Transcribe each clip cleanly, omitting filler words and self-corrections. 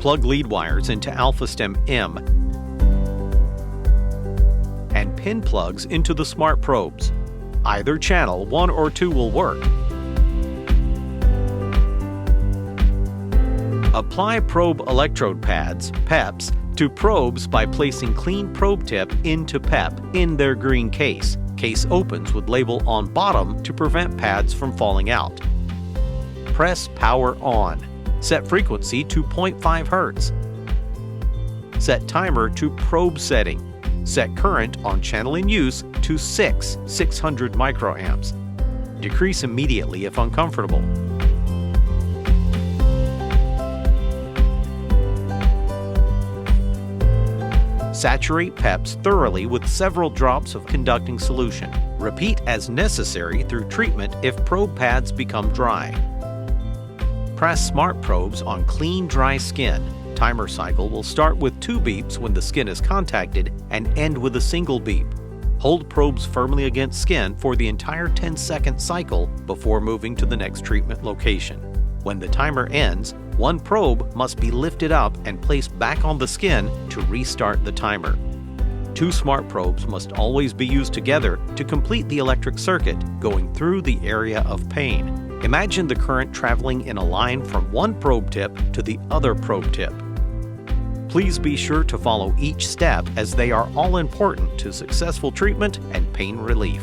Plug lead wires into Alpha-Stim M and pin plugs into the smart probes. Either channel, 1 or 2, will work. Apply probe electrode pads, PEPs, to probes by placing clean probe tip into PEP in their green case. Case opens with label on bottom to prevent pads from falling out. Press power on. Set frequency to 0.5 Hz. Set timer to probe setting. Set current on channel in use to 600 microamps. Decrease immediately if uncomfortable. Saturate PEPs thoroughly with several drops of conducting solution. Repeat as necessary through treatment if probe pads become dry. Press smart probes on clean, dry skin. Timer cycle will start with 2 beeps when the skin is contacted and end with a single beep. Hold probes firmly against skin for the entire 10-second cycle before moving to the next treatment location. When the timer ends, 1 probe must be lifted up and placed back on the skin to restart the timer. 2 smart probes must always be used together to complete the electric circuit going through the area of pain. Imagine the current traveling in a line from one probe tip to the other probe tip. Please be sure to follow each step as they are all important to successful treatment and pain relief.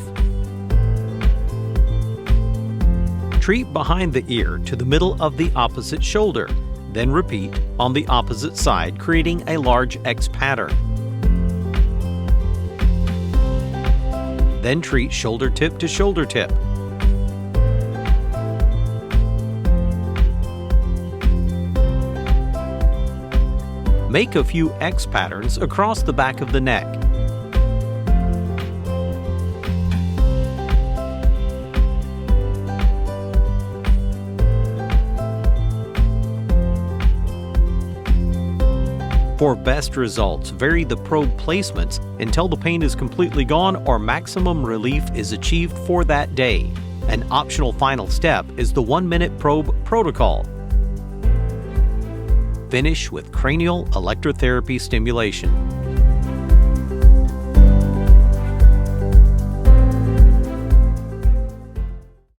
Treat behind the ear to the middle of the opposite shoulder, then repeat on the opposite side, creating a large X pattern. Then treat shoulder tip to shoulder tip. Make a few X patterns across the back of the neck. For best results, vary the probe placements until the pain is completely gone or maximum relief is achieved for that day. An optional final step is the 1-minute probe protocol. Finish with cranial electrotherapy stimulation.